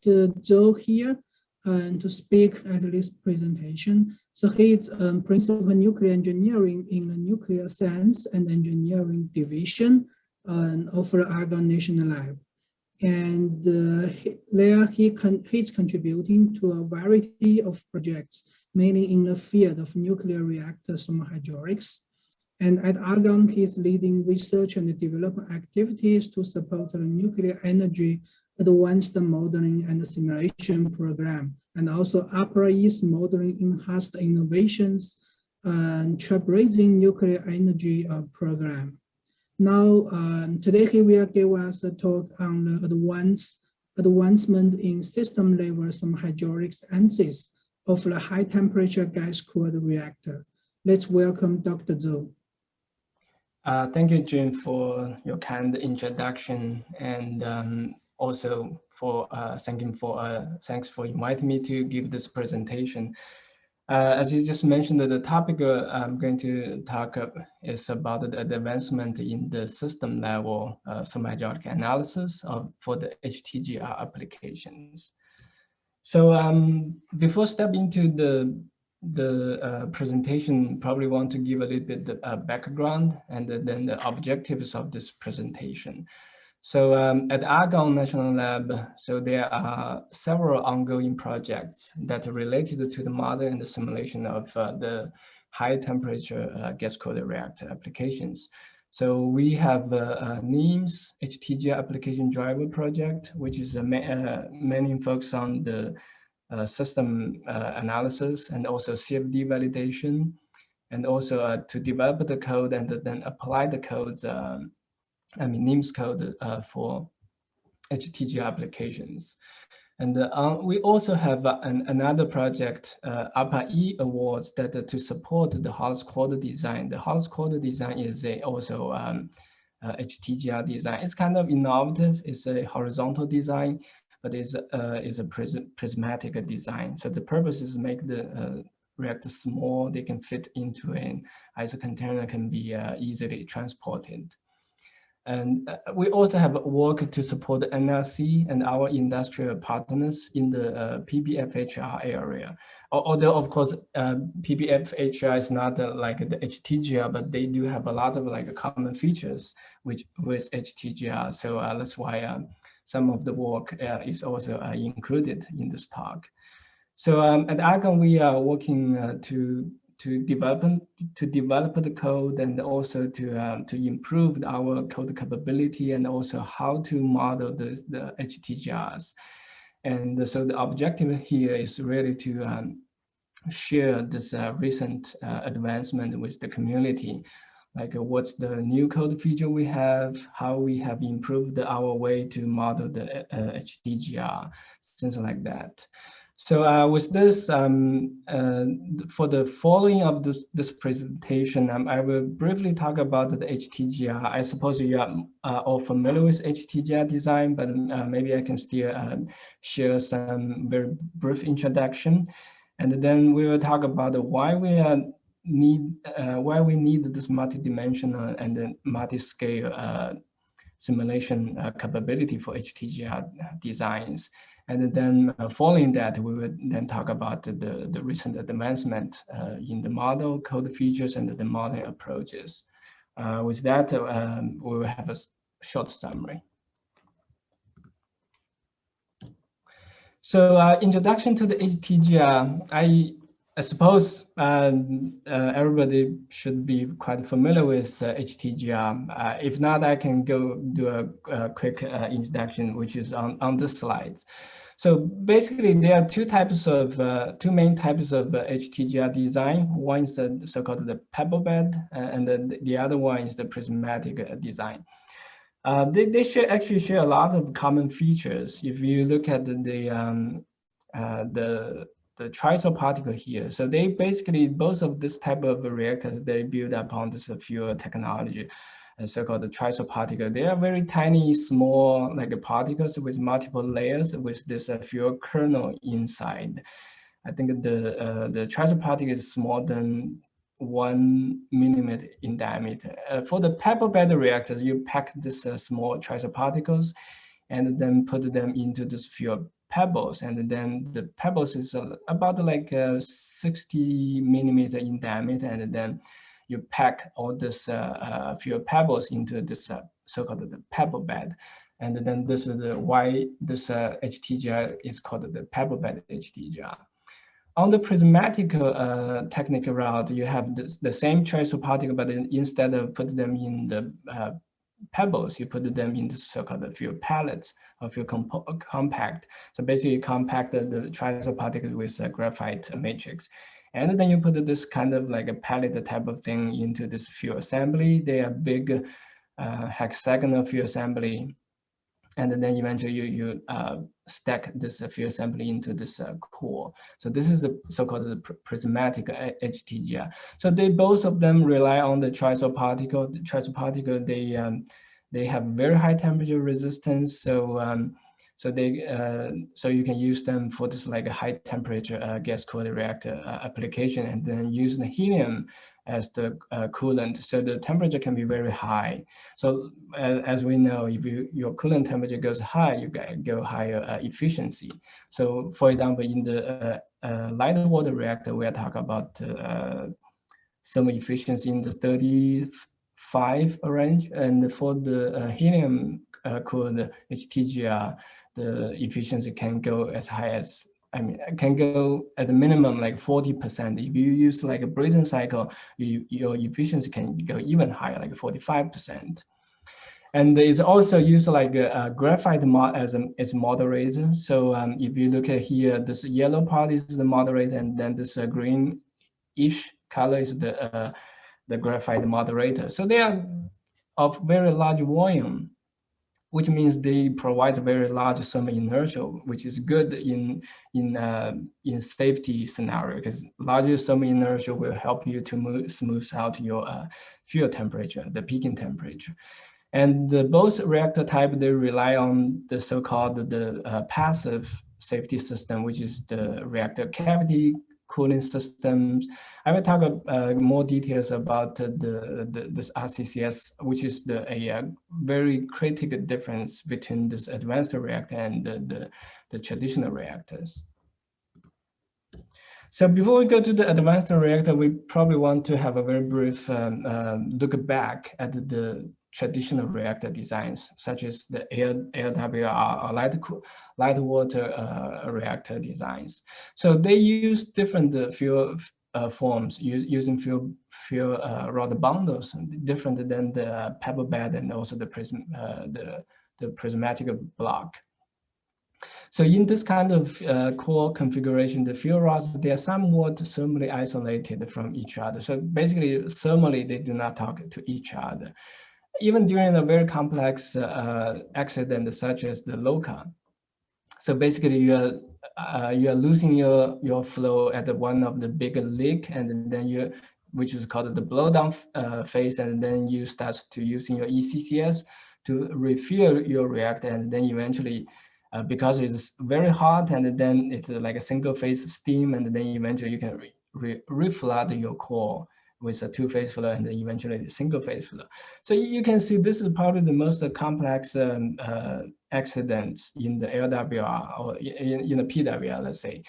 Dr. Zhou here to speak at this presentation. So he is Principal Nuclear Engineering in the Nuclear Science and Engineering Division of the Argonne National Lab. And he's contributing to a variety of projects, mainly in the field of nuclear reactor thermohydraulics. And at Argonne, he's leading research and development activities to support the nuclear energy advanced modeling and simulation program, and also Upper East modeling enhanced innovations and trailblazing nuclear energy program. Now, today he will give us a talk on the advancement in system level thermohydraulics ANSYS of the high temperature gas-cooled reactor. Let's welcome Dr. Zhou. Thank you, Jim, for your kind introduction, and also for thanks for inviting me to give this presentation. As you just mentioned, the topic I'm going to talk is about the advancement in the system level thermohydraulic analysis for the HTGR applications. So before stepping into the presentation, probably want to give a little bit of background and then the objectives of this presentation. So at Argonne National Lab, so there are several ongoing projects that are related to the model and the simulation of the high temperature gas-cooled reactor applications. So we have NIMS HTGR application driver project, which is mainly focused on the system analysis and also CFD validation, and also to develop the code and then apply the codes, NIMS code for HTGR applications. And we also have another project, Upper E Awards, that to support the Hollis Quarter design. The Hollis Quarter design is also HTGR design. It's kind of innovative. It's a horizontal design, but is a prismatic design. So the purpose is make the reactor small. They can fit into an ISO container, can be easily transported. And we also have work to support the NLC and our industrial partners in the PBFHR area. Although, of course, PBFHR is not like the HTGR, but they do have a lot of like common features with HTGR. So that's why some of the work is also included in this talk. So at Argonne, we are working to develop the code, and also to improve our code capability, and also how to model the HTGRs. And so the objective here is really to share this recent advancement with the community, like what's the new code feature we have, how we have improved our way to model the HTGR, things like that. So with this, for the following of this presentation, I will briefly talk about the HTGR. I suppose you are all familiar with HTGR design, but maybe I can still share some very brief introduction. And then we will talk about why we need this multi-dimensional and then multi-scale simulation capability for HTGR designs. And then following that, we will then talk about the recent advancement in the model, code features, and the modeling approaches. With that, we will have a short summary. So introduction to the HTGR, I suppose everybody should be quite familiar with HTGR. If not, I can go do a quick introduction, which is on this slide. So basically, there are two main types of HTGR design. One is the so-called the pebble bed, and then the other one is the prismatic design. They actually share a lot of common features. If you look at the triso particle here, so they basically, both of this type of reactors, they build upon this fuel technology, so-called the triso particle. They are very tiny, small, like particles with multiple layers with this fuel kernel inside. I think the triso particle is more than 1 millimeter in diameter. For the pebble bed reactors, you pack this small triso particles and then put them into this fuel pebbles, and then the pebbles is about like 60 millimeter in diameter, and then you pack all this few pebbles into this so-called the pebble bed. And then this is why this HTGR is called the pebble bed HTGR. On the prismatic technical route, you have the same tracer particle, but instead of put them in the pebbles, you put them in the so-called few pellets or few compact. So basically compact the tracer particles with a graphite matrix. And then you put this kind of like a pellet type of thing into this few assembly. They are big hexagonal few assembly. And then eventually you stack this few assembly into this core. So this is the so-called prismatic HTGR. So they both of them rely on the tracer particle. The tracer particle, they have very high temperature resistance. So so you can use them for this like a high temperature gas cooled reactor application, and then use the helium as the coolant, so the temperature can be very high. So as we know, if your coolant temperature goes high, you go higher efficiency. So for example, in the light water reactor, we are talking about thermal efficiency in the 35 range, and for the helium cooled HTGR, the efficiency can go as high as, I mean, can go at the minimum like 40%. If you use like a Brayton cycle, your efficiency can go even higher, like 45%. And it's also used like a graphite as a moderator. So if you look at here, this yellow part is the moderator, and then this greenish color is the graphite moderator. So they are of very large volume, which means they provide very large thermal inertia, which is good in safety scenario, because larger thermal inertia will help you to smooth out your fuel temperature, the peaking temperature. And both reactor type, they rely on the so-called the passive safety system, which is the reactor cavity cooling systems. I will talk more details about this RCCS, which is a very critical difference between this advanced reactor and the traditional reactors. So before we go to the advanced reactor, we probably want to have a very brief look back at the traditional reactor designs, such as the LWR or light water reactor designs. So they use different fuel forms, using fuel rod bundles, different than the pebble bed and also the prismatic block. So in this kind of core configuration, the fuel rods, they are somewhat thermally isolated from each other. So basically, thermally, they do not talk to each other. Even during a very complex accident such as the LOCA. So basically, you are losing your flow at one of the big leak, and then which is called the blowdown phase, and then you start to using your ECCS to refuel your reactor, and then eventually, because it's very hot, and then it's like a single phase steam, and then eventually you can reflood your core with a two-phase flow, and then eventually the single-phase flow. So you can see this is probably the most complex accidents in the LWR or in the PWR, let's say.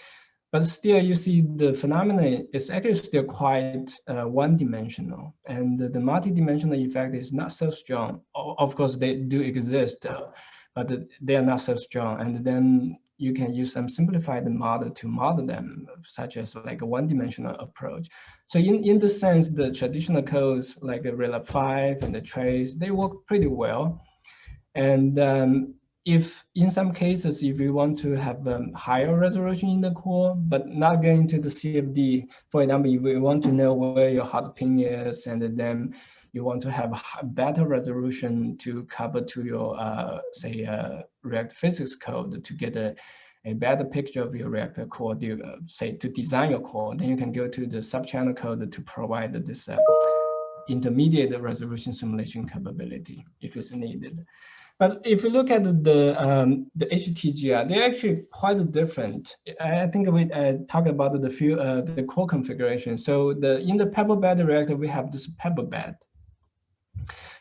But still, you see the phenomenon is actually still quite one-dimensional, and the multi-dimensional effect is not so strong. Of course, they do exist, but they are not so strong. And then you can use some simplified model to model them, such as like a one-dimensional approach. So in this sense, the traditional codes like the RELAP 5 and the trace, they work pretty well. And if in some cases, if you want to have higher resolution in the core, but not going to the CFD, for example, if you want to know where your hot pin is, and then you want to have better resolution to cover to your, say, reactor physics code to get a better picture of your reactor core, say, to design your core, then you can go to the subchannel code to provide this intermediate resolution simulation capability if it's needed. But if you look at the HTGR, they're actually quite different. I think we talked about the core configuration. So in the pebble bed reactor, we have this pebble bed.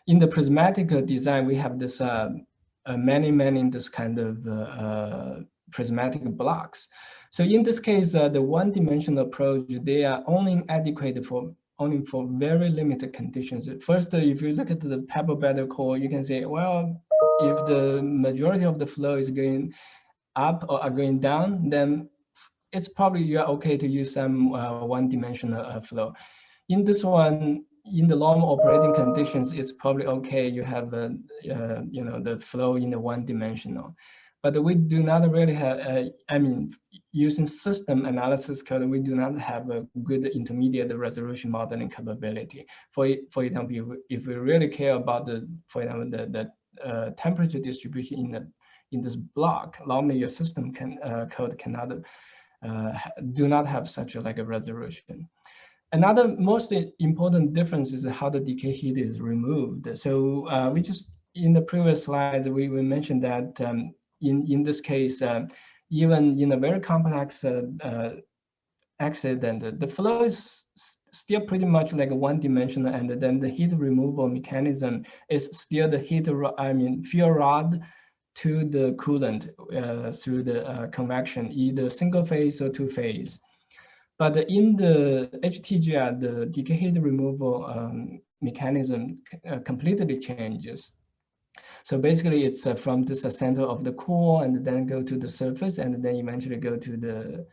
In the prismatic design, we have this many this kind of prismatic blocks. So in this case, the one-dimensional approach, they are only adequate for very limited conditions. First, if you look at the pebble bedded core, you can say, well, if the majority of the flow is going up or are going down, then it's probably you're okay to use some one-dimensional flow. In this one, in the normal operating conditions, it's probably okay. You have the flow in the one-dimensional, but we do not really have. Using system analysis code, we do not have a good intermediate resolution modeling capability. For example, if we really care about for example, the temperature distribution in this block, normally your system code cannot do not have such a resolution. Another most important difference is how the decay heat is removed. So we just, in the previous slides, we mentioned that in this case, even in a very complex accident, the flow is still pretty much like a one-dimensional, and then the heat removal mechanism is still the fuel rod to the coolant through the convection, either single phase or two phase. But in the HTGR, the decay heat removal mechanism completely changes. So basically, it's from this center of the core, and then go to the surface, and then eventually go to the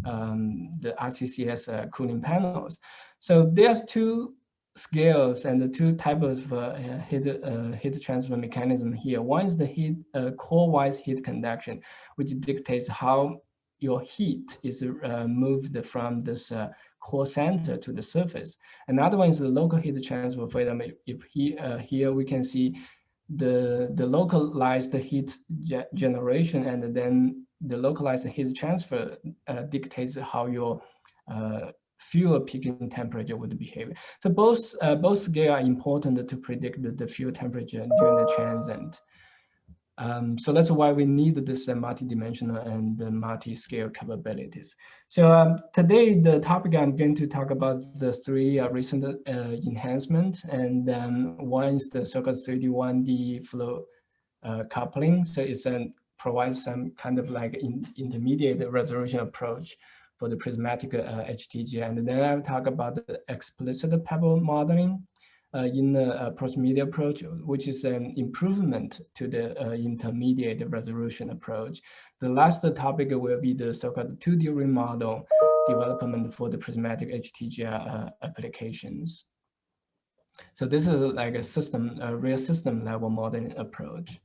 RCCS cooling panels. So there's two scales and the two types of heat transfer mechanism here. One is the core-wise heat conduction, which dictates how your heat is moved from this core center to the surface. Another one is the local heat transfer. For example, if here we can see the localized heat generation, and then the localized heat transfer dictates how your fuel peaking temperature would behave. So both scales are important to predict the fuel temperature during the transient. So that's why we need this multi-dimensional and multi-scale capabilities. So today, the topic I'm going to talk about the three recent enhancements, and one is the so-called 3D 1D flow coupling. So it provides some kind of intermediate resolution approach for the prismatic HTGI. And then I'll talk about the explicit pebble modeling in the proximity approach, which is an improvement to the intermediate resolution approach. The last topic will be the so-called 2D ring model development for the prismatic HTGR applications. So this is like a real system level modeling approach.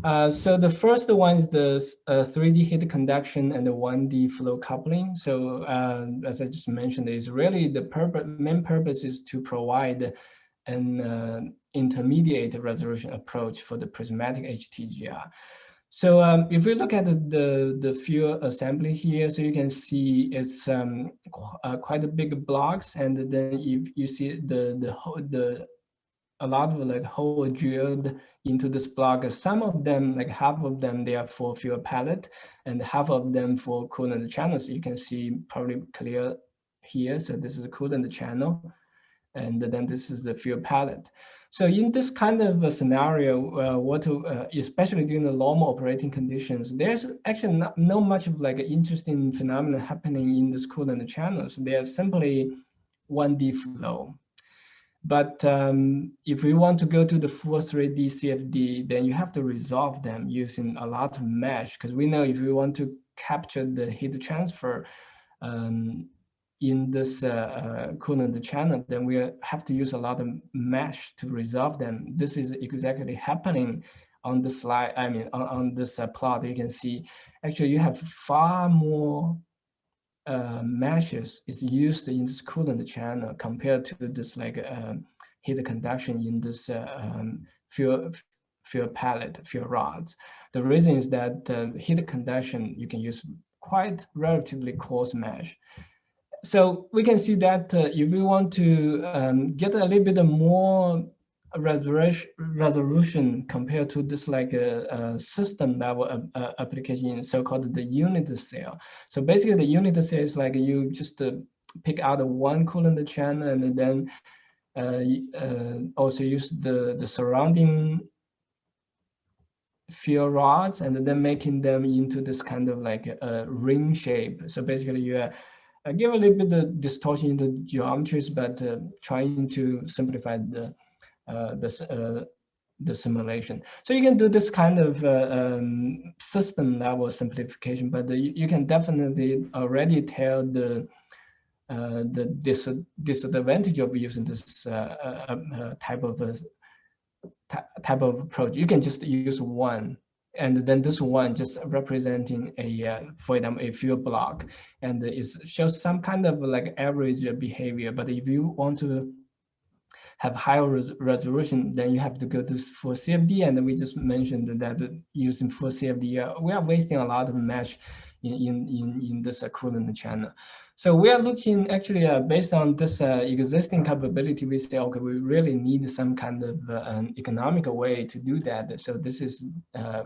So the first one is the 3D heat conduction and the 1D flow coupling. So as I just mentioned, is really the main purpose is to provide an intermediate resolution approach for the prismatic HTGR. So if we look at the fuel assembly here, so you can see it's quite a big blocks, and then if you see a lot of hole drilled into this block. Some of them, half of them, they are for fuel pellet, and half of them for coolant channel. So you can see probably clear here. So this is a coolant channel, and then this is the fuel pellet. So in this kind of a scenario, especially during the normal operating conditions, there's actually not much of an interesting phenomenon happening in this coolant channels. They are simply 1D flow. But if we want to go to the full 3D CFD, then you have to resolve them using a lot of mesh, because we know if we want to capture the heat transfer in this coolant channel, then we have to use a lot of mesh to resolve them. This is exactly happening on the slide. I mean, on this plot, you can see actually you have far more meshes is used in this coolant channel compared to this heat conduction in this fuel pellet, fuel rods. The reason is that heat conduction, you can use quite relatively coarse mesh. So we can see that if we want to get a little bit more resolution compared to this system level application, so-called the unit cell. So basically the unit cell is you just pick out one coolant channel, and then also use the surrounding field rods and then making them into this kind of like a ring shape. So basically you give a little bit of distortion in the geometries, but trying to simplify the simulation. So you can do this kind of system level simplification, but you can definitely already tell the disadvantage of using this type of approach. You can just use one, and then this one just representing for example, a field block, and it shows some kind of like average behavior. But if you want to have higher resolution, then you have to go to full CFD. And we just mentioned that using full CFD, we are wasting a lot of mesh in this coolant channel. So we are looking actually based on this existing capability, we say, okay, we really need some kind of an economical way to do that. So this is,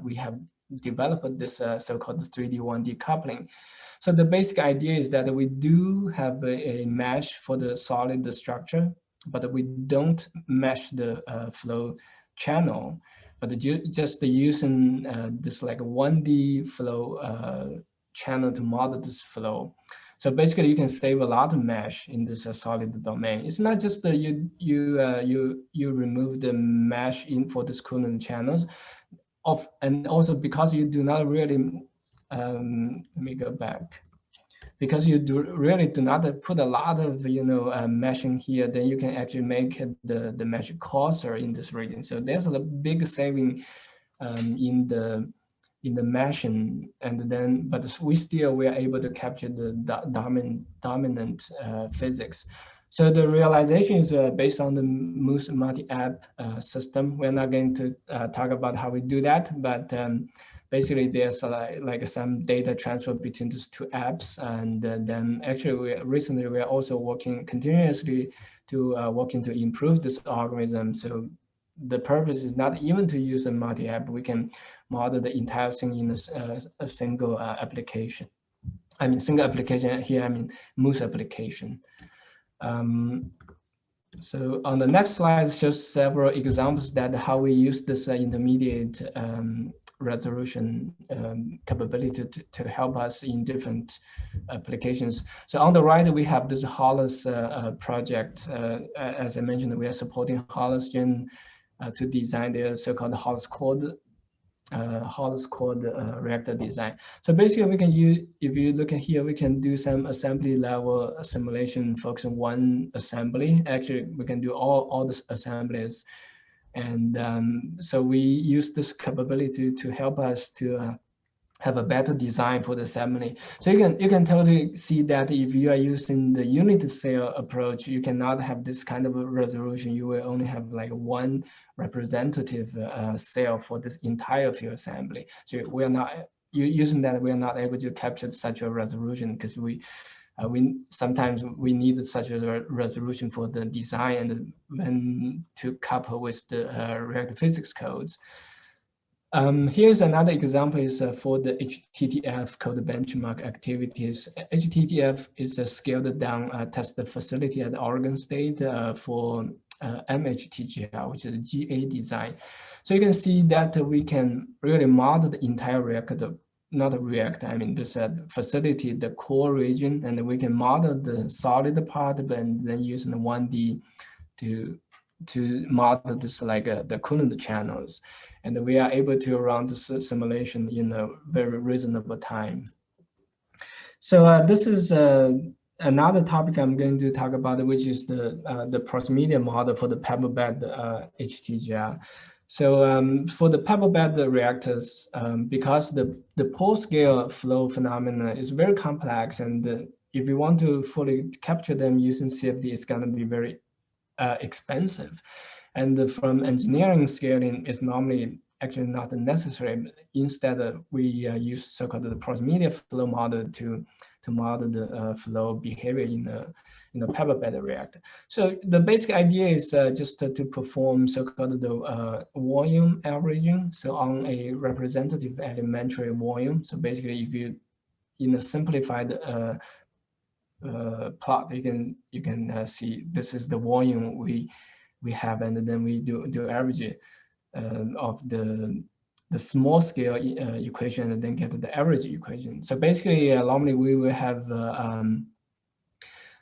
we have developed this so-called 3D 1D coupling. So the basic idea is that we do have a mesh for the solid structure, but we don't mesh the flow channel, but just using this like 1D flow channel to model this flow. So basically, you can save a lot of mesh in this solid domain. It's not just that you remove the mesh in for this coolant channels, and also because you do not really let me go back. Because you really do not put a lot of meshing here, then you can actually make the mesh coarser in this region. So there's a big saving in the meshing, and then but we are able to capture the dominant physics. So the realization is based on the Moose multi-app system. We're not going to talk about how we do that, but basically there's like some data transfer between these two apps. And then actually recently we are also working continuously to working to improve this algorithm. So the purpose is not even to use a multi-app. We can model the entire thing in a single application. I mean, single application here, I mean, Moose application. So on the next slide shows several examples that how we use this intermediate resolution capability to help us in different applications. So on the right, we have this Hollis project. As I mentioned, we are supporting Hollis Gen to design their so-called Hollis code reactor design. So basically we can use, if you look at here, we can do some assembly level simulation focusing on one assembly. Actually, we can do all the assemblies. And so we use this capability to help us to have a better design for the assembly. So you can totally see that if you are using the unit cell approach, you cannot have this kind of a resolution. You will only have like one representative cell for this entire field assembly. So we are not using that. We are not able to capture such a resolution because we sometimes we need such a resolution for the design and when to couple with the reactor physics codes. Here's another example is for the HTTF code benchmark activities. HTTF is a scaled down test facility at Oregon State for HTGR, which is a GA design. So you can see that we can really model the entire reactor, not a reactor, I mean this facility, the core region, and we can model the solid part, and then using the 1D to model this like the coolant channels. And we are able to run this simulation in a very reasonable time. So this is another topic I'm going to talk about, which is the Prox media model for the pebble bed HTGR. So for the pebble bed reactors, because the pole scale flow phenomena is very complex, and if you want to fully capture them using CFD, it's going to be very expensive. And from engineering scaling is normally actually not necessary. Instead, we use so-called the Prox media flow model to model the flow behavior in the pebble bed reactor. So the basic idea is just to perform so-called the volume averaging. So on a representative elementary volume. So basically, if you in a simplified plot, you can see this is the volume we have, and then we do average of small scale equation and then get the average equation. So basically, normally we will have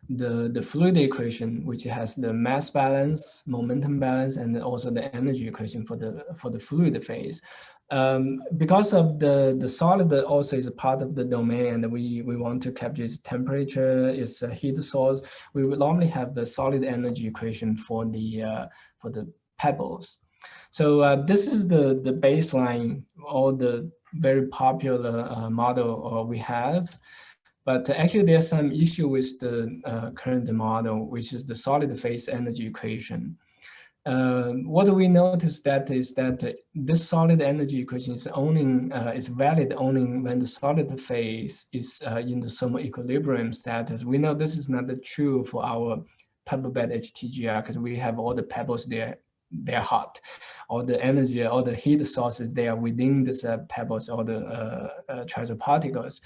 the fluid equation, which has the mass balance, momentum balance, and also the energy equation for the fluid phase. Because of the solid also is a part of the domain, and we want to capture its temperature, its heat source, we will normally have the solid energy equation for the pebbles. So this is the baseline, or the very popular model we have. But actually, there's some issue with the current model, which is the solid phase energy equation. What we noticed is that this solid energy equation is is valid only when the solid phase is in the thermal equilibrium status. We know this is not true for our pebble bed HTGR, because we have all the pebbles there. They're hot, all the energy, all the heat sources, they are within this pebbles or the triazole particles.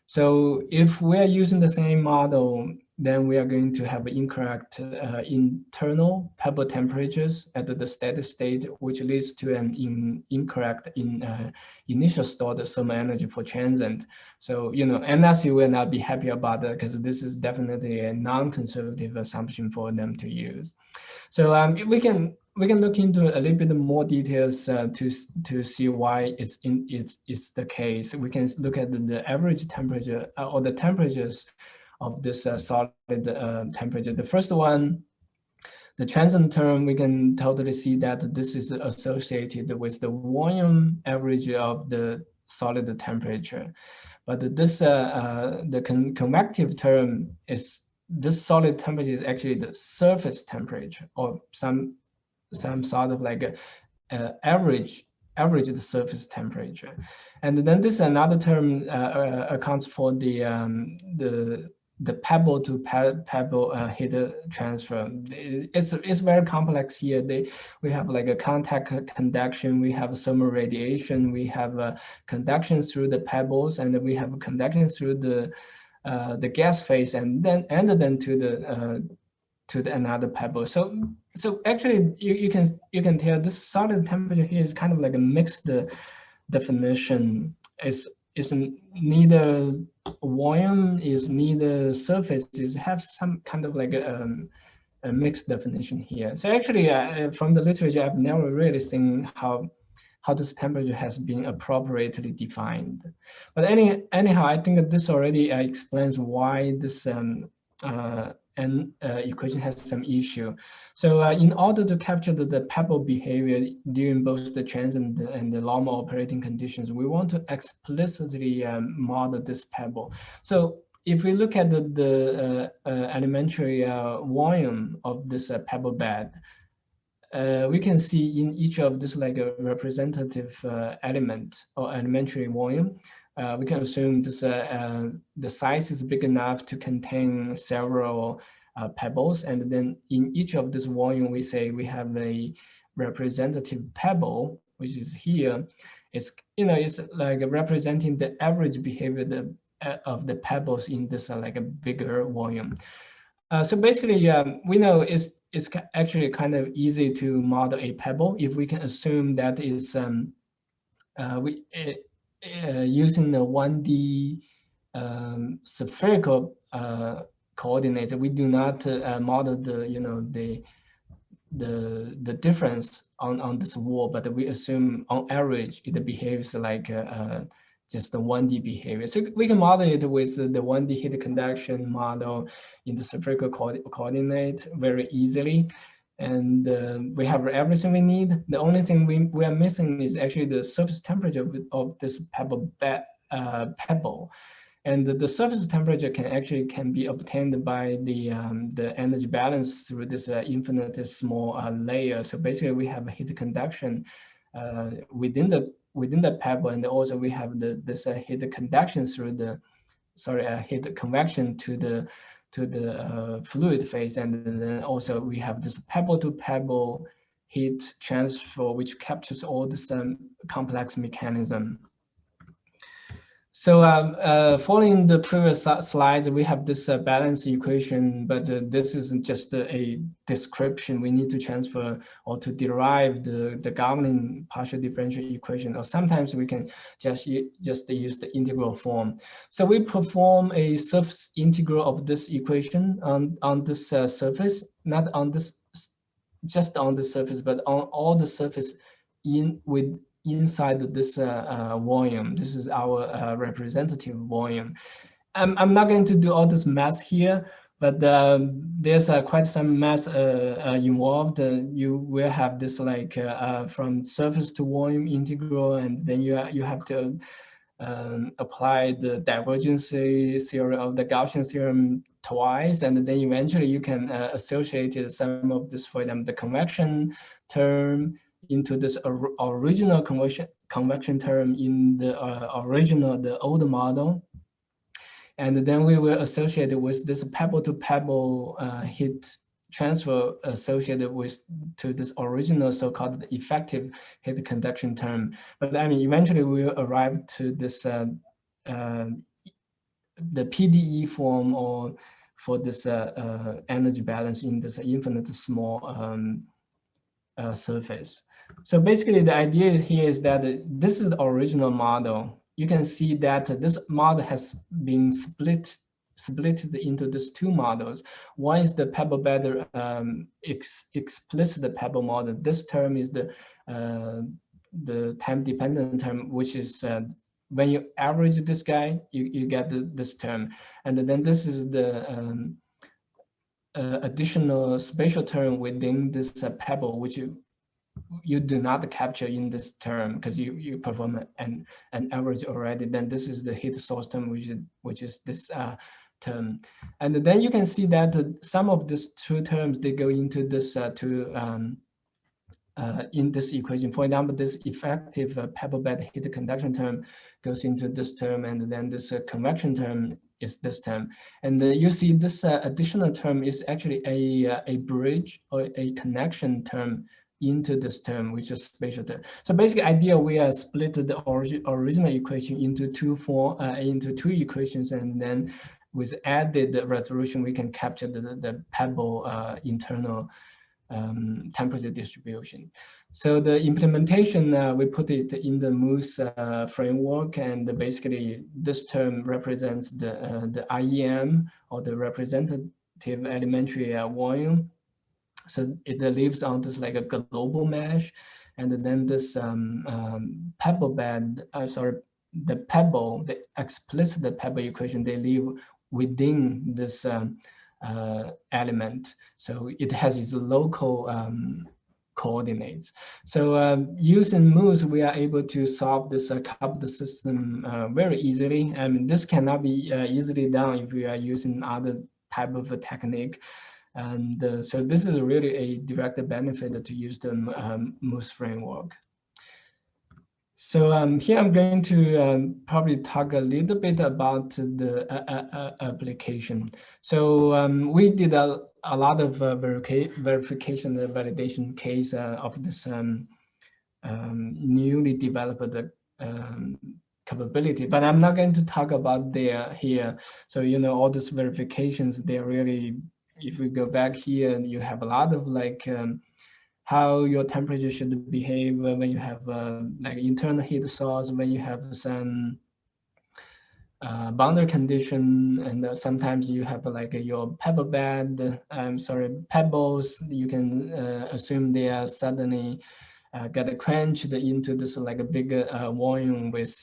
So if we are using the same model, then we are going to have incorrect internal pebble temperatures at the steady state, which leads to an incorrect initial stored thermal energy for transient. So, NSU will not be happy about that, because this is definitely a non-conservative assumption for them to use. So we can look into a little bit more details to see why it's the case. We can look at the average temperature or the temperatures of this solid temperature. The first one, the transient term, we can totally see that this is associated with the volume average of the solid temperature. But this the convective term is, this solid temperature is actually the surface temperature, or some sort of like average the surface temperature. And then this another term accounts for the pebble to pebble heat transfer. It's very complex here. We have like a contact conduction, we have thermal radiation, we have conduction through the pebbles, and we have conduction through the gas phase, and then to the another pebble. So actually you can tell this solid temperature here is kind of like a mixed definition. It's neither volume, is neither surface, is have some kind of like a mixed definition here. So actually from the literature, I've never really seen how this temperature has been appropriately defined. But anyhow, I think that this already explains why this equation has some issue. So in order to capture the pebble behavior during both the transient and the normal operating conditions, we want to explicitly model this pebble. So if we look at the elementary volume of this pebble bed, we can see in each of this like a representative element or elementary volume, we can assume this the size is big enough to contain several pebbles, and then in each of this volume, we say we have a representative pebble, which is here. It's it's like representing the average behavior of the pebbles in this like a bigger volume. So basically, we know it's actually kind of easy to model a pebble if we can assume that it's using the 1D spherical coordinates. We do not model the difference on this wall, but we assume on average it behaves like just the 1D behavior. So we can model it with the 1D heat conduction model in the spherical coordinate very easily. And we have everything we need. The only thing we are missing is actually the surface temperature of this pebble. And the surface temperature can be obtained by the energy balance through this infinite small layer. So basically, we have heat conduction within the pebble, and also we have this heat conduction through the heat convection to the fluid phase, and then also we have this pebble to pebble heat transfer, which captures all this complex mechanism. So following the previous slides, we have this balance equation, but this isn't just a description. We need to transfer or to derive the governing partial differential equation, or sometimes we can just use the integral form. So we perform a surface integral of this equation on this surface, not on this, just on the surface, but on all the surface inside this volume. This is our representative volume. I'm not going to do all this math here, but there's quite some math involved. You will have this like from surface to volume integral, and then you have to apply the divergence theorem of the Gaussian theorem twice, and then eventually you can associate some of this, for example, the convection term into this original convection term in the the old model. And then we will associate it with this pebble to pebble heat transfer associated to this original so-called effective heat conduction term. But I mean, eventually we will arrive to this the PDE form, or for this energy balance in this infinite small surface. So basically the idea here is that this is the original model. You can see that this model has been split into these two models. One is the pebble bed explicit pebble model. This term is the time dependent term, which is when you average this guy, you get this term. And then this is the additional spatial term within this pebble, which you do not capture in this term because you perform an average already. Then this is the heat source term, which is this term. And then you can see that some of these two terms, they go into this in this equation. For example, this effective pebble bed heat conduction term goes into this term, and then this convection term is this term. And you see this additional term is actually a bridge or a connection term into this term, which is spatial term. So basically, idea we are split the original equation into two equations, and then with added resolution, we can capture the pebble internal temperature distribution. So the implementation, we put it in the Moose framework, and basically this term represents the IEM, or the representative elementary volume. So it lives on this like a global mesh, and then this pebble bed, the pebble, the explicit pebble equation, they live within this element. So it has its local coordinates. So using Moose, we are able to solve this coupled system very easily. I mean, this cannot be easily done if we are using other type of a technique. And so this is really a direct benefit to use the Moose framework. So here I'm going to probably talk a little bit about the application. So we did a lot of verification and validation case of this newly developed capability, but I'm not going to talk about here. So, you know, all these verifications, they're really, if we go back here, you have a lot of like how your temperature should behave when you have like internal heat source, when you have some boundary condition, and sometimes you have like your pebble bed, pebbles, you can assume they are suddenly get quenched into this like a bigger volume with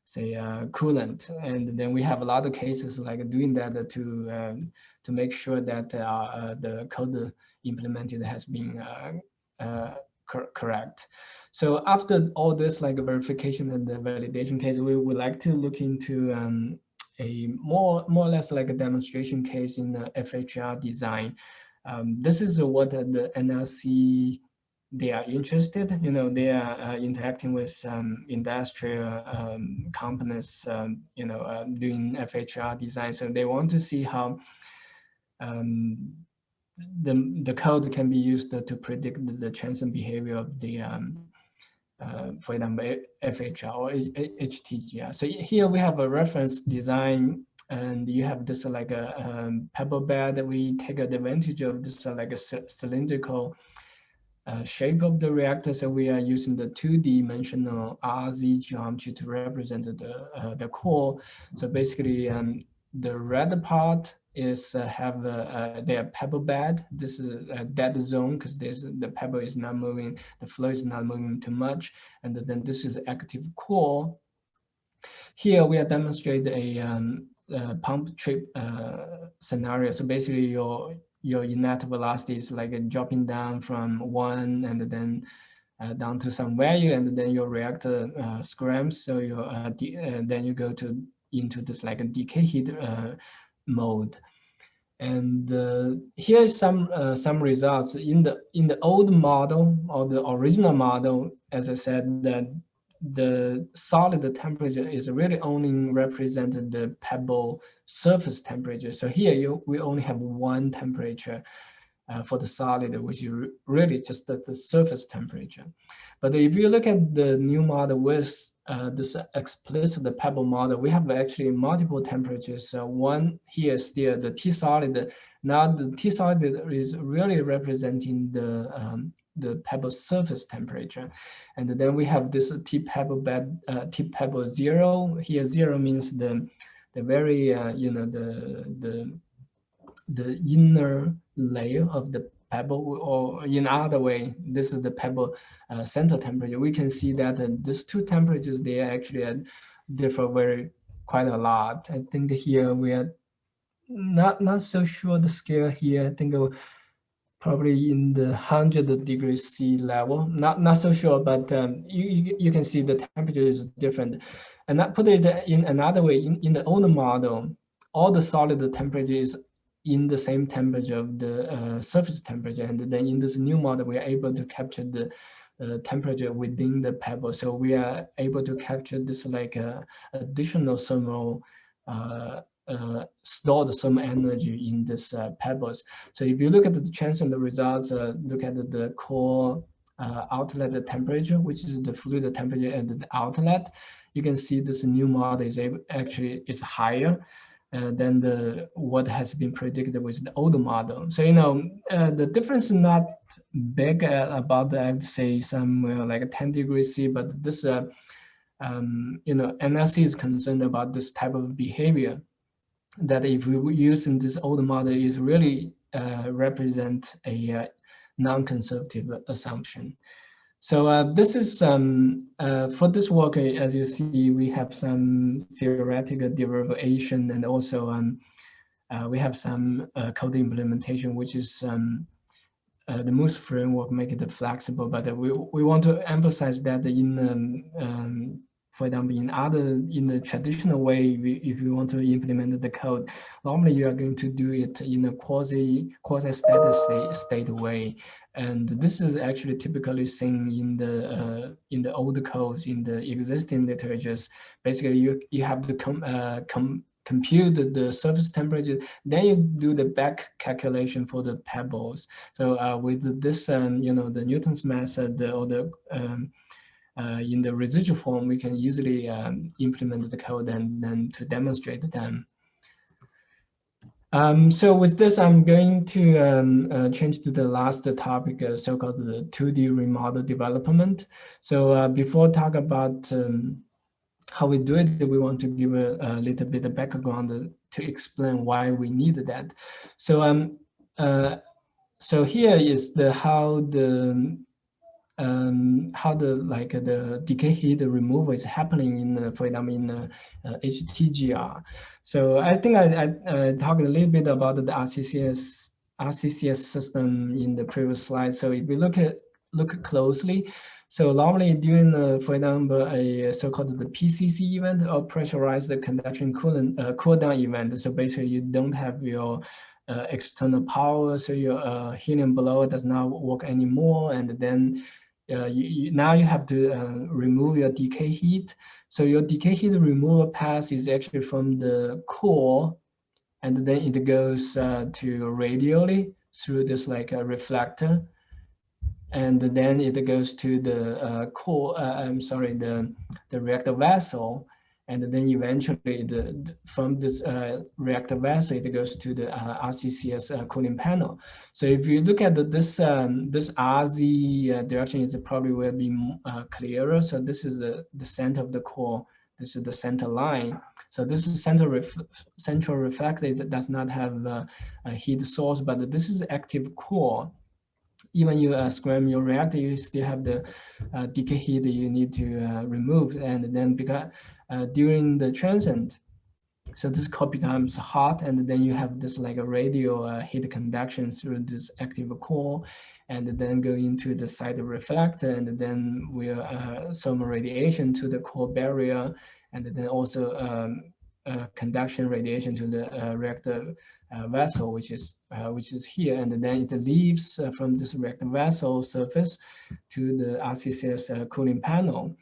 say coolant. And then we have a lot of cases like doing that to make sure that the code implemented has been correct. So after all this like verification and the validation case, we would like to look into a more or less like a demonstration case in the FHR design. This is what the NRC, they are interested, you know, they are interacting with industrial companies, you know, doing FHR design. So they want to see how the code can be used to predict the transient behavior of the for example, FHR or HTGR. So here we have a reference design, and you have this like a pebble bed. We take advantage of this like a cylindrical shape of the reactor. So we are using the 2D-dimensional RZ geometry to represent the core. So basically, the red part is have their pebble bed. This is a dead zone because the pebble is not moving, the flow is not moving too much, and then this is active core. Here we are demonstrating a pump trip scenario. So basically, your net velocity is like dropping down from 1 and then down to some value, and then your reactor scrams. So you then you go into this like a decay heat mode. And here's some results in the old model or the original model. As I said, that the solid temperature is really only represented the pebble surface temperature. So here we only have one temperature for the solid, which is really just the surface temperature. But if you look at the new model with this explicit pebble model, we have actually multiple temperatures. So one here still the T solid. Now the T solid is really representing the pebble surface temperature, and then we have this T pebble bed, T pebble 0. Here 0 means the very the inner layer of the pebble, or in other way, this is the pebble center temperature. We can see that these two temperatures, they actually differ quite a lot. I think here we are not so sure the scale here. I think probably in the 100 degrees C level. Not so sure, but you can see the temperature is different. And that put it in another way, in the old model, all the solid temperature is in the same temperature of the surface temperature. And then in this new model, we are able to capture the temperature within the pebble. So we are able to capture this like additional thermal stored some energy in this pebbles. So if you look at the transient results, look at the core outlet temperature, which is the fluid temperature at the outlet, you can see this new model is actually higher than what has been predicted with the old model. So the difference is not big about I would say somewhere like 10 degrees C, but this NRC is concerned about this type of behavior, that if we use in this old model is really represent a non-conservative assumption. So this is for this work, as you see, we have some theoretical derivation, and also we have some code implementation, which is the Moose framework make it flexible. But we want to emphasize that in for example, in the traditional way, if you want to implement the code, normally you are going to do it in a quasi steady state way, and this is actually typically seen in the old codes, in the existing literatures. Basically, you have to compute the surface temperature, then you do the back calculation for the pebbles. So with this, the Newton's method or the in the residual form, we can easily implement the code and then to demonstrate them. So with this, I'm going to change to the last topic, so-called the 2D remodel development. So before talk about how we do it, we want to give a little bit of background to explain why we need that. So so here is how the decay heat removal is happening in, for example, in HTGR. So I think I talked a little bit about the RCCS system in the previous slide. So if we look closely, so normally during, for example, a so-called the PCC event, or pressurized conduction cool down event. So basically, you don't have your external power, so your helium blower does not work anymore, and then now you have to remove your decay heat. So your decay heat removal path is actually from the core, and then it goes to radially through this like a reflector. and then it goes to the core, the reactor vessel, and then eventually from this reactor vessel, it goes to the RCCS cooling panel. So if you look at this RZ direction, it probably will be clearer. So this is the center of the core. This is the center line. So this is central reflector. It does not have a heat source, but this is active core. Even you scram your reactor, you still have the decay heat that you need to remove. And then because during the transient, so this core becomes hot, and then you have this like a radial heat conduction through this active core, and then go into the side reflector, and then we'll thermal radiation to the core barrier, and then also conduction radiation to the reactor vessel, which is here, and then it leaves from this reactor vessel surface to the RCCS cooling panel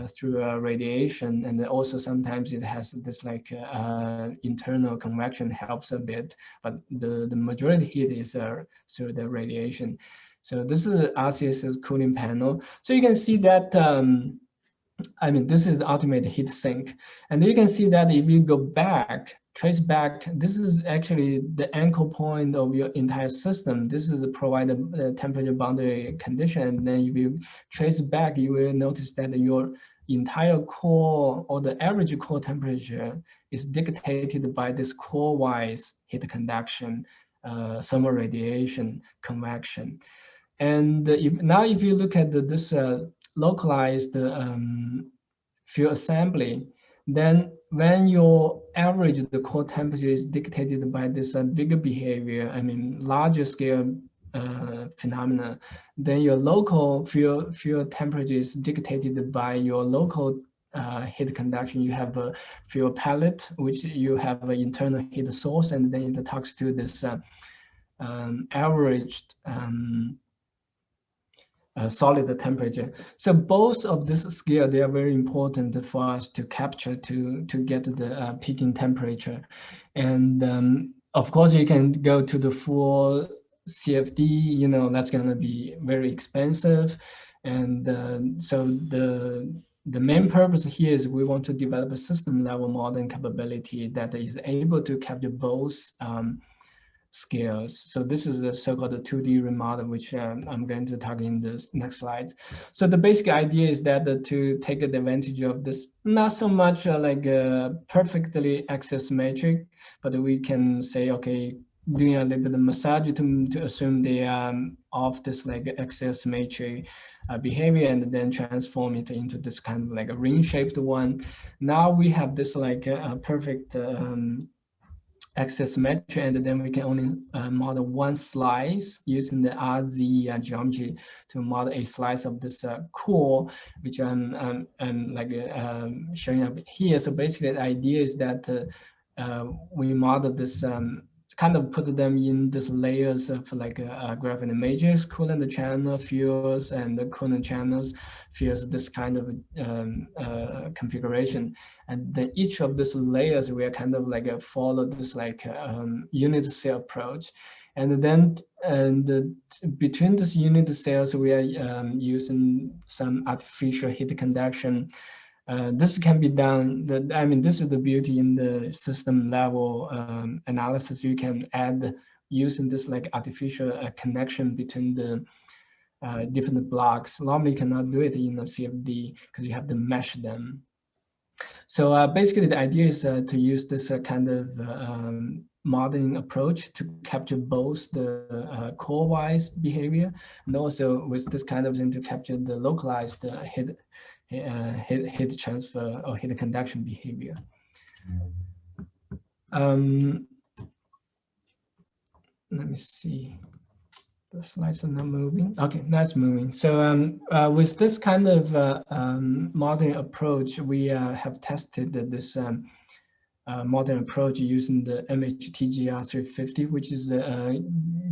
through radiation, and also sometimes it has this like internal convection helps a bit, but the majority heat is through the radiation. So this is the RCCS cooling panel. So you can see that. I mean, this is the ultimate heat sink. And you can see that if you go back, trace back, this is actually the anchor point of your entire system. This is provided temperature boundary condition. And then if you trace back, you will notice that your entire core or the average core temperature is dictated by this core-wise heat conduction, thermal radiation, convection. And if you look at this localized fuel assembly, then when your average the core temperature is dictated by this bigger behavior, I mean larger scale phenomena, then your local fuel temperature is dictated by your local heat conduction. You have a fuel pellet, which you have an internal heat source, and then it talks to this averaged solid temperature. So both of this scale, they are very important for us to capture to get the peaking temperature. And of course, you can go to the full CFD, you know, that's gonna be very expensive. And so the main purpose here is we want to develop a system level modeling capability that is able to capture both scales. So this is the so-called 2D remodel, which I'm going to talk in this next slide. So the basic idea is that to take advantage of this, not so much like a perfectly access metric, but we can say, okay, doing a little bit of massage to assume they of this like access matrix behavior, and then transform it into this kind of like a ring-shaped one. Now we have this like perfect access metric, and then we can only model one slice using the RZ geometry to model a slice of this core, which I'm showing up here. So basically the idea is that we model this kind of put them in these layers of like graphene matrix, coolant channel fuels, and the coolant channels fuels, this kind of configuration. And then each of these layers, we are kind of like follow this like unit cell approach. And then between these unit cells, we are using some artificial heat conduction. This can be done, I mean, this is the beauty in the system level analysis. You can add using this like artificial connection between the different blocks. Normally you cannot do it in a CFD because you have to mesh them. So basically the idea is to use this kind of modeling approach to capture both the core-wise behavior, and also with this kind of thing to capture the localized heat transfer or heat conduction behavior. Let me see. The slides are not moving. Okay, that's moving. So with this kind of modeling approach, we have tested this modeling approach using the HTGR 350, which is the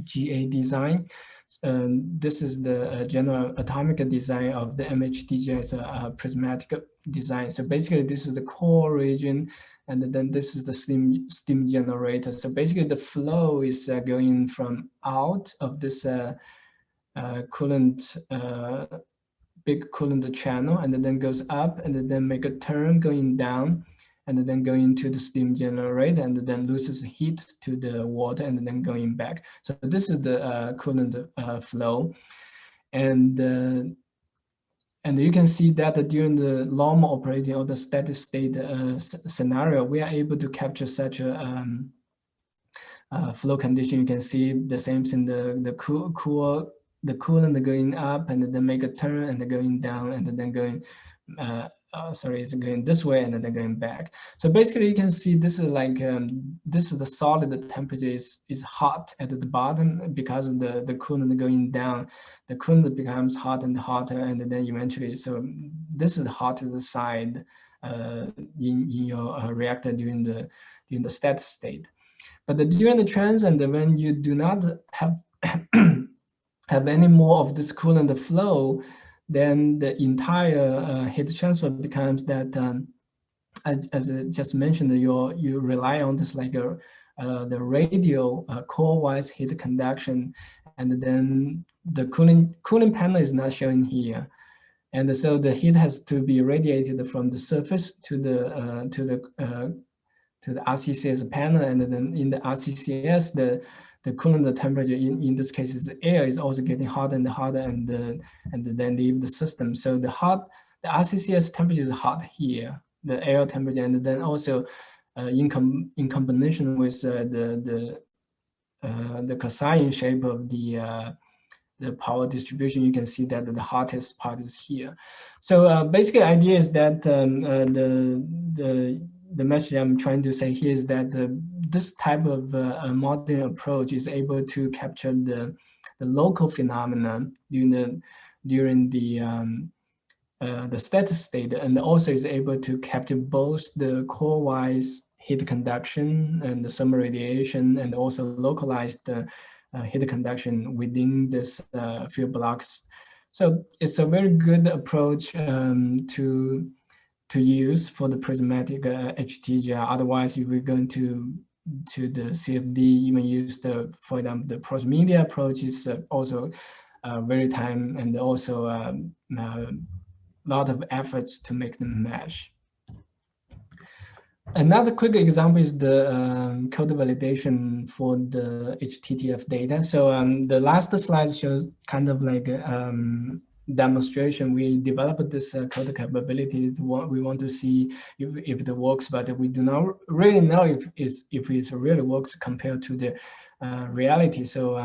GA design. This is the general atomic design of the HTGI as a prismatic design. So basically, this is the core region, and then this is the steam generator. So basically, the flow is going from out of this coolant, big coolant channel, and then goes up, and then make a turn going down, and then going to the steam generator, and then loses heat to the water, and then going back. So this is the coolant flow, and you can see that during the normal operating or the steady state scenario, we are able to capture such a flow condition. You can see the same thing, the coolant going up, and then make a turn, and then going down, and then going it's going this way, and then going back. So basically you can see this is like this is the solid temperature is hot at the bottom because of the coolant going down. The coolant becomes hot and hotter, and then eventually, so this is the hottest side in your reactor during the steady state. But during the transient, when you do not have have any more of this coolant flow, then the entire heat transfer becomes that, as I just mentioned, you rely on this like the radial core-wise heat conduction, and then the cooling panel is not shown here, and so the heat has to be radiated from the surface to the RCCS panel, and then in the RCCS the coolant temperature in this case is the air is also getting hotter and hotter, and then leave the system. So the RCCS temperature is hot here, the air temperature, and then also in combination with the cosine shape of the power distribution, you can see that the hottest part is here. So basically, idea is that the message I'm trying to say here is that this type of modern approach is able to capture the local phenomena during the steady state, and also is able to capture both the core-wise heat conduction and the thermal radiation, and also localized heat conduction within this field blocks. So it's a very good approach to use for the prismatic HTGR. Otherwise, if we're going to the CFD, even use for example, the Prox media approach is also very time and also a lot of efforts to make them mesh. Another quick example is the code validation for the HTTF data. So the last slide shows kind of like demonstration. We developed this code capability. We want to see if it works, but we do not really know if it really works compared to the reality. So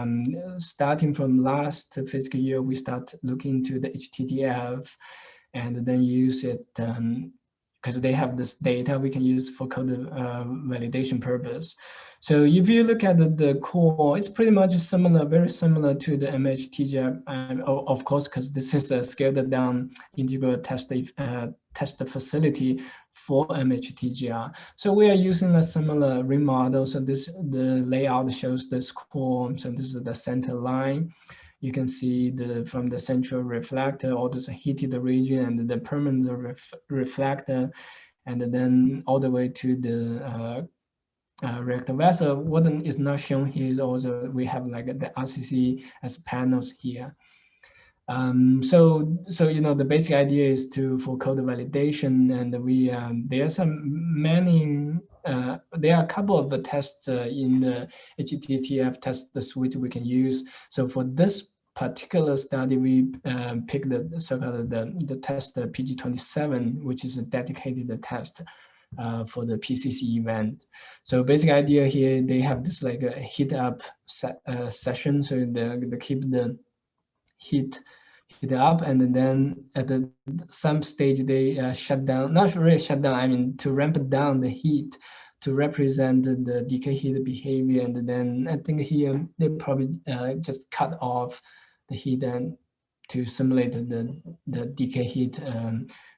starting from last fiscal year, we start looking into the HTTF and then use it because they have this data we can use for code validation purpose. So if you look at the core, it's pretty much similar, very similar to the HTGR, of course, because this is a scaled down integral test facility for HTGR. So we are using a similar ring model. So the layout shows this core. So this is the center line. You can see from the central reflector, all this heated region and the permanent reflector, and then all the way to the reactor vessel. What is not shown here is also we have like the RCC as panels here. So you know the basic idea is for code validation, and we there are a couple of the tests in the HTTF test suite we can use. So for this particular study, we picked the test PG27, which is a dedicated test for the PCC event. So basic idea here, they have this like a heat up session. So they keep the heat up, and then at some stage they shut down, not really shut down, I mean to ramp down the heat to represent the decay heat behavior. And then I think here they probably just cut off the heat and to simulate the decay heat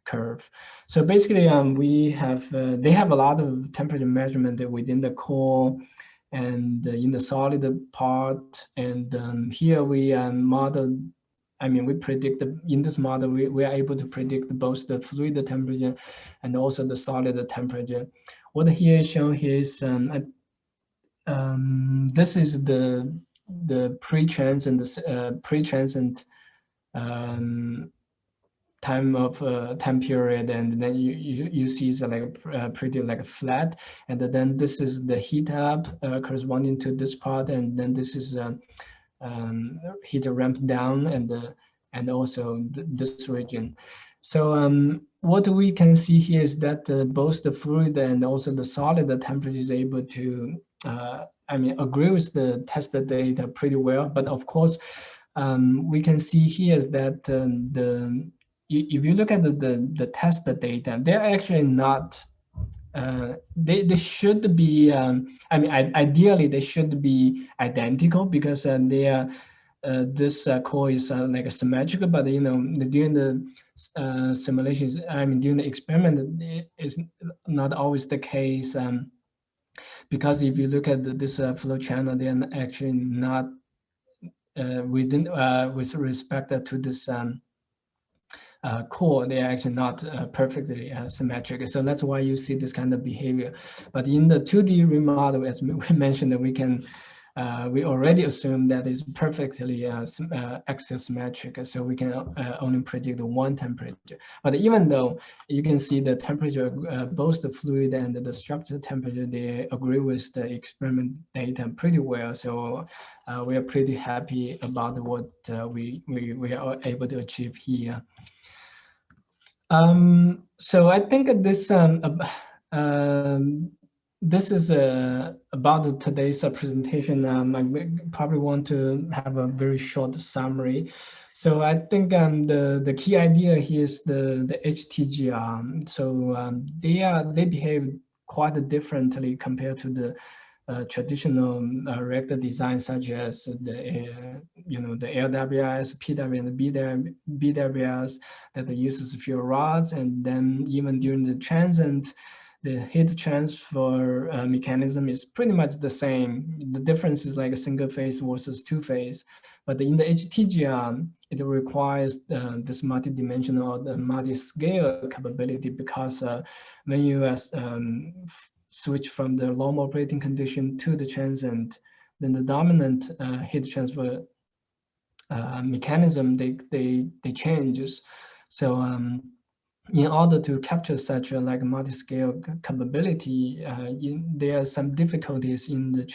curve. So basically they have a lot of temperature measurement within the core and in the solid part. And here we model, I mean, we predict in this model, we are able to predict both the fluid temperature and also the solid temperature. What here is shown here is this is the the pre-transient time period, and then you see it's like pretty like flat, and then this is the heat up corresponding to this part, and then this is heat ramp down, and also this region. So what we can see here is that both the fluid and also the solid temperature is able to agree with the tested data pretty well. But of course, we can see here is that if you look at the tested data, they're actually not. They should be. Ideally they should be identical, because they are. This core is like a symmetrical, but during the simulations, during the experiment, it is not always the case. Because if you look at this flow channel, they are actually not with respect to this core, they are actually not perfectly symmetric. So that's why you see this kind of behavior. But in the 2D remodel, as we mentioned, we already assume that it's perfectly axisymmetric, so we can only predict one temperature. But even though you can see the temperature, both the fluid and the structure temperature, they agree with the experiment data pretty well. So we are pretty happy about what we are able to achieve here. So I think this this is about today's presentation. I probably want to have a very short summary. So I think the key idea here is the HTGR. So they behave quite differently compared to the traditional reactor design, such as the the LWIS, PW, and the BWIS that uses fuel rods, and then even during the transient, the heat transfer mechanism is pretty much the same. The difference is like a single phase versus two phase. But in the HTGR, it requires this multidimensional, the multi-scale capability, because when you switch from the normal operating condition to the transient, then the dominant heat transfer mechanism, they changes. So in order to capture such a like multi-scale capability, there are some difficulties in the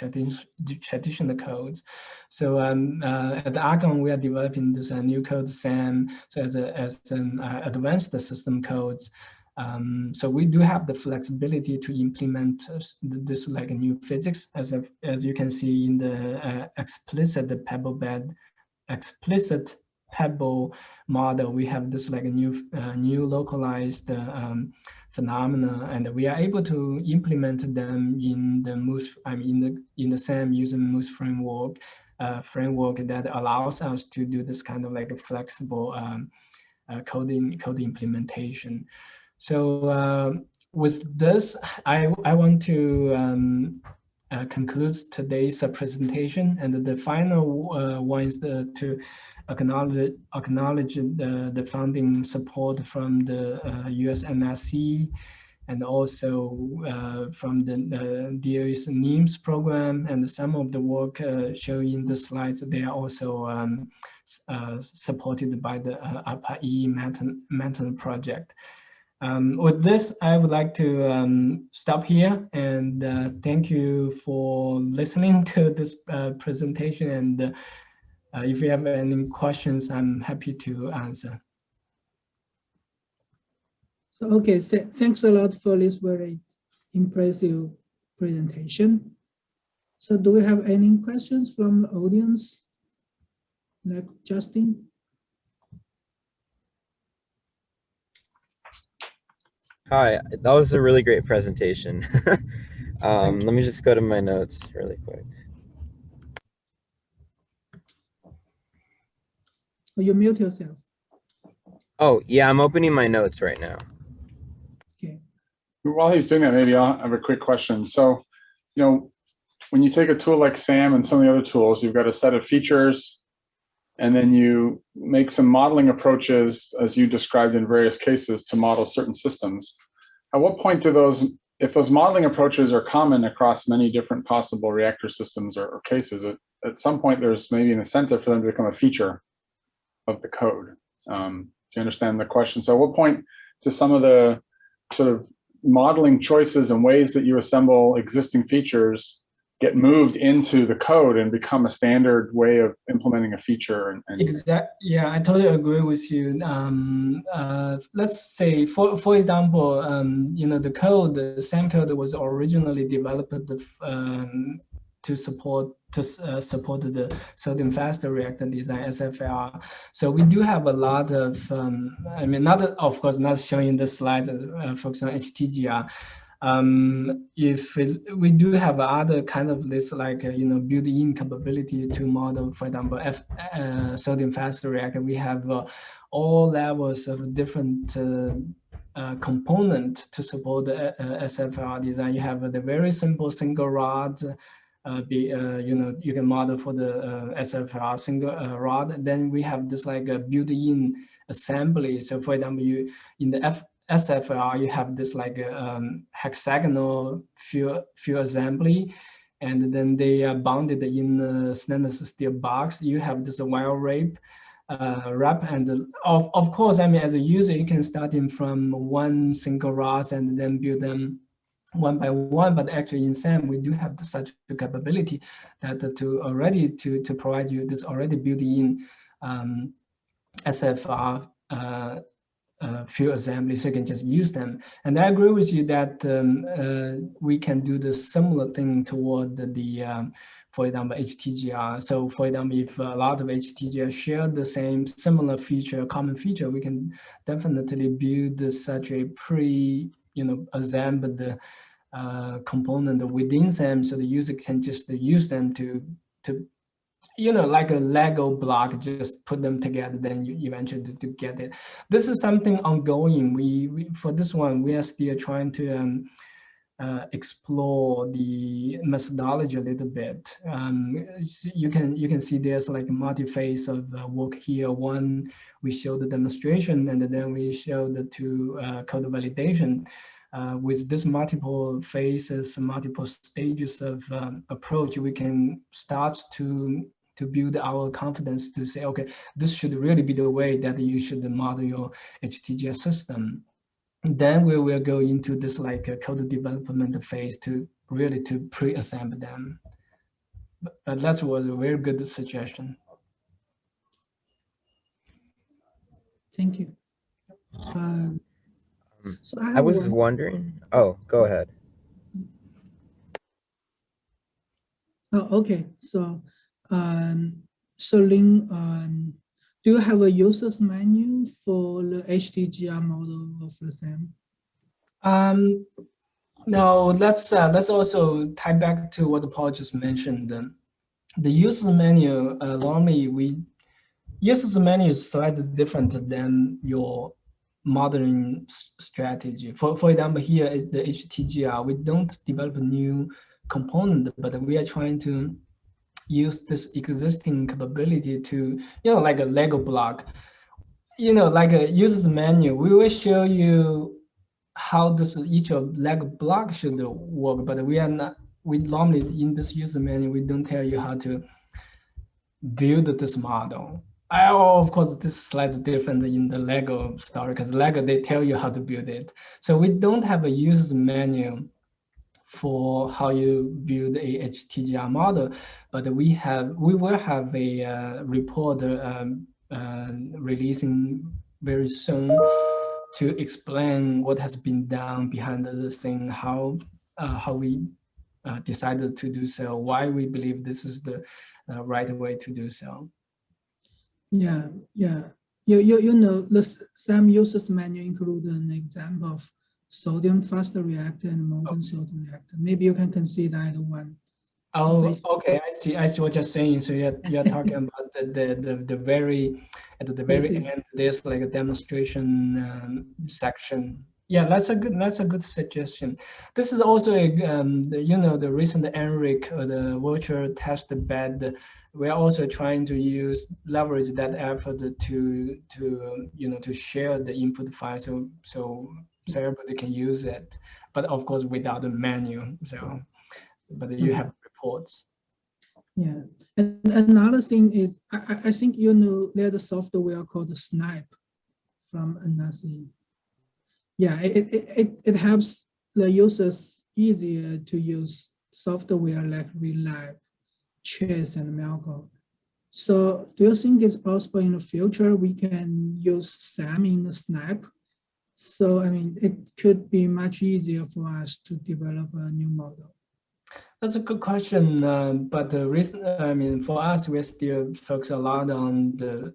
traditional codes. So at Argonne, we are developing this new code SAM, so as an advanced system codes. So we do have the flexibility to implement this like a new physics, as you can see in the explicit pebble model. We have this like a new localized phenomena, and we are able to implement them in the Moose, in the SAM using Moose framework that allows us to do this kind of like a flexible code implementation. So with this, I want to conclude today's presentation, and the final one is to acknowledge the funding support from the US NRC, and also from the DOE's NEAMS program, and some of the work shown in the slides, they are also supported by the APA-E Manton project. With this, I would like to stop here, and thank you for listening to this presentation. And if you have any questions, I'm happy to answer. So, okay, thanks a lot for this very impressive presentation. So do we have any questions from the audience? Like Justin? Hi, that was a really great presentation. Let me just go to my notes really quick. Oh, you mute yourself. Oh, yeah, I'm opening my notes right now. Okay. While he's doing that, maybe I'll have a quick question. So, when you take a tool like SAM and some of the other tools, you've got a set of features, and then you make some modeling approaches, as you described in various cases, to model certain systems. At what point do if those modeling approaches are common across many different possible reactor systems or cases, at some point there's maybe an incentive for them to become a feature of the code. Do you understand the question? So at what point do some of the sort of modeling choices and ways that you assemble existing features get moved into the code and become a standard way of implementing a feature? Yeah, I totally agree with you. Let's say, for example, the SAM code was originally developed to support the sodium fast reactor design, SFR. So we do have a lot of, of course, not showing the slides, focus on HTGR. We do have other kind of this, like built-in capability to model, for example, sodium fast reactor. We have all levels of different component to support the SFR design. You have the very simple single rod. You can model for the SFR single rod. Then we have this like a built-in assembly. So for example, in the SFR, you have this like hexagonal fuel assembly, and then they are bounded in a stainless steel box. You have this wire wrap, and of course, as a user, you can start in from one single rod and then build them one by one. But actually, in SAM, we do have such a capability that to provide you this already built-in SFR. Few assemblies, so you can just use them. And I agree with you that we can do the similar thing toward the, for example, HTGR. So for example, if a lot of HTGR share the same similar feature, common feature, we can definitely build such a assembled component within them, so the user can just use them to like a Lego block, just put them together, then you eventually to get it. This is something ongoing. We for this one, we are still trying to explore the methodology a little bit. You can see there's like a multi-phase of work here. One, we show the demonstration, and then we show the two code validation. With this multiple phases, multiple stages of approach, we can start to build our confidence to say, okay, this should really be the way that you should model your HTGR system. Then we will go into this like code development phase to really to pre-assemble them. But that was a very good suggestion. Thank you. So I was wondering. Oh, go ahead. Oh, okay. So, Ling, do you have a user's manual for the HTGR model of the SAM? No, let's also tie back to what Paul just mentioned. The user's manual, normally user's manual is slightly different than your modeling strategy. For example, here at the HTGR, we don't develop a new component, but we are trying to use this existing capability to, like a Lego block, like a user's manual. We will show you how each of Lego block should work, but we normally in this user manual, we don't tell you how to build this model. Of course, this is slightly different in the Lego story, because Lego, they tell you how to build it. So we don't have a user manual for how you build a HTGR model, but we will have a report releasing very soon to explain what has been done behind the scene, how we decided to do so, why we believe this is the right way to do so. Yeah. The SAM user's manual include an example of sodium fast reactor and molten sodium reactor. Maybe you can consider either one. Oh, okay. I see what you're saying. So you're talking about the very at the very end. There's like a demonstration section. Yeah, that's a good suggestion. This is also the recent Enric, the virtual test bed. We're also trying to leverage that effort to share the input file so everybody can use it, but of course without a menu. So, but you have reports. Yeah, and another thing is, I think you know there's a software called Snipe from NSE. Yeah, it helps the users easier to use software like Relab, Chess, and Malcolm. So do you think it's possible in the future we can use SAM in the Snipe? So, I mean, it could be much easier for us to develop a new model. That's a good question, but the reason, I mean, for us, we still focus a lot on the,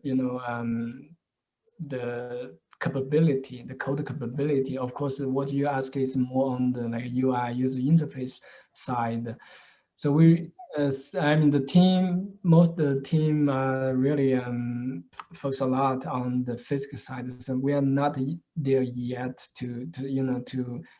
the capability, the code capability. Of course, what you ask is more on the like UI user interface side. So we, I mean, the team, most of the team really focus a lot on the physical side. So we are not there yet to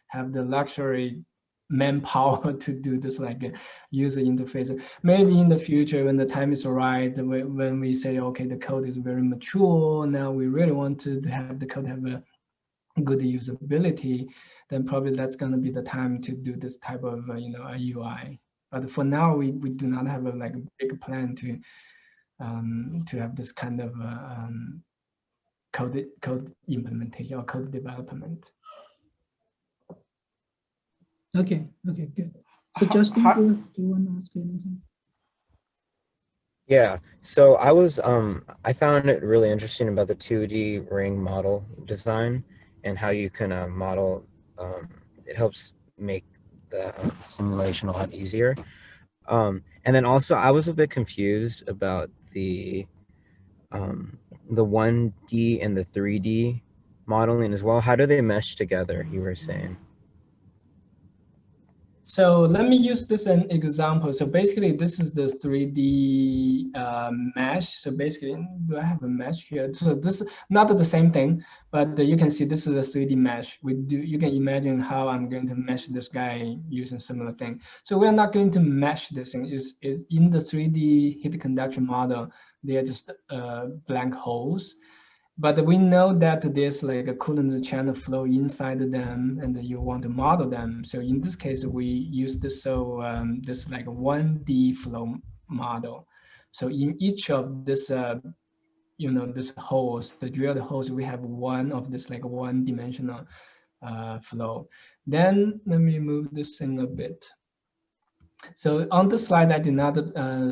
have the luxury manpower to do this like user interface. Maybe in the future when the time is right, when we say, okay, the code is very mature, now we really want to have the code have a good usability, then probably that's going to be the time to do this type of a UI. But for now, we do not have a like big plan to have this kind of code implementation or code development. Okay, good. So Justin, do you want to ask anything? Yeah, so I found it really interesting about the 2D ring model design and how you can model, it helps make the simulation a lot easier. And then also I was a bit confused about the 1D and the 3D modeling as well. How do they mesh together, you were saying? So let me use this an example. So basically, this is the 3D mesh. So basically, do I have a mesh here? So this is not the same thing, but you can see this is a 3D mesh. You can imagine how I'm going to mesh this guy using similar thing. So we're not going to mesh this thing. Is in the 3D heat conduction model, they are just blank holes. But we know that there's like a coolant channel flow inside them, and you want to model them. So in this case, we use this this like 1D flow model. So in each of this this holes, the drilled holes, we have one of this like one-dimensional flow. Then let me move this thing a bit. So on this slide, I did not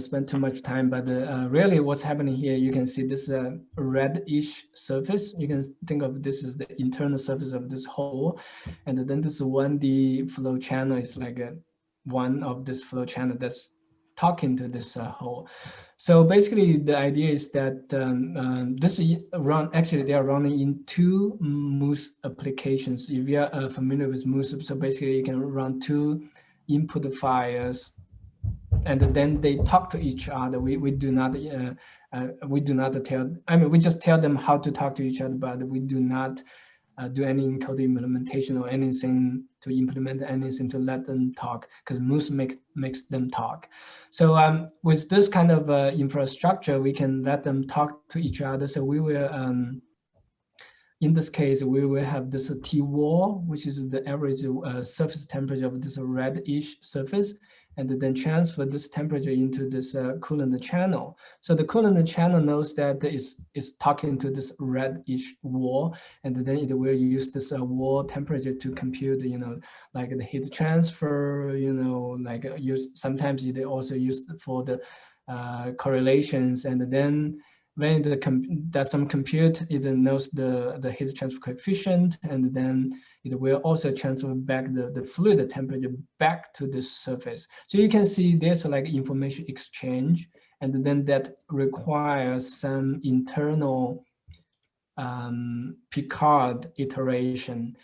spend too much time, but really what's happening here, you can see this reddish surface. You can think of this as the internal surface of this hole. And then this 1D flow channel is like one of this flow channel that's talking to this hole. So basically the idea is that actually they are running in two Moose applications. If you are familiar with Moose, so basically you can run two input files, and then they talk to each other. We do not tell. I mean, we just tell them how to talk to each other, but we do not do any code implementation or anything to implement anything to let them talk, because Moose makes them talk. So with this kind of infrastructure, we can let them talk to each other. So we will. In this case, we will have this T wall, which is the average surface temperature of this reddish surface, and then transfer this temperature into this coolant channel. So the coolant channel knows that it's talking to this reddish wall, and then it will use this wall temperature to compute, like the heat transfer, like sometimes they also use for the correlations, and then when does some compute, it knows the heat transfer coefficient, and then it will also transfer back the fluid temperature back to this surface. So you can see there's like information exchange, and then that requires some internal Picard iteration.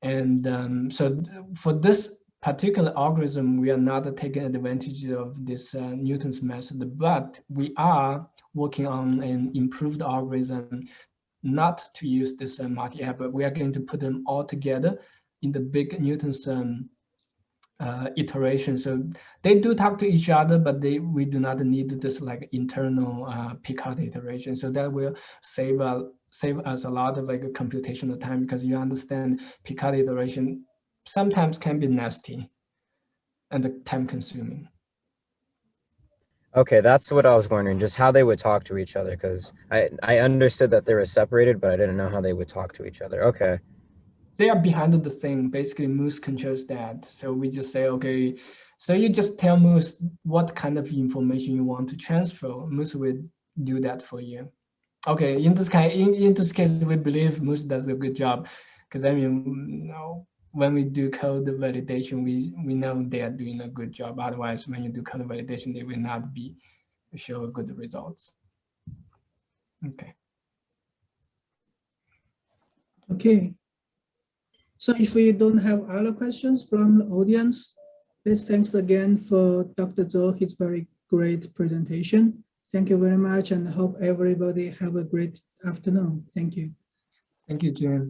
And so for this particular algorithm, we are not taking advantage of this Newton's method, but we are working on an improved algorithm not to use this multi-app, but we are going to put them all together in the big Newton's iteration. So they do talk to each other, but we do not need this like internal Picard iteration. So that will save us a lot of like computational time, because you understand Picard iteration sometimes can be nasty and time consuming. Okay, that's what I was wondering, just how they would talk to each other, because I understood that they were separated, but I didn't know how they would talk to each other. Okay. They are behind the thing. Basically, Moose controls that. So we just say, okay, so you just tell Moose what kind of information you want to transfer. Moose will do that for you. Okay, in this case, we believe Moose does a good job, because I mean, when we do code validation, we know they are doing a good job. Otherwise, when you do code validation, they will not show good results. Okay. Okay. So if we don't have other questions from the audience, let's thanks again for Dr. Zhou, his very great presentation. Thank you very much and hope everybody have a great afternoon. Thank you. Thank you, Jim.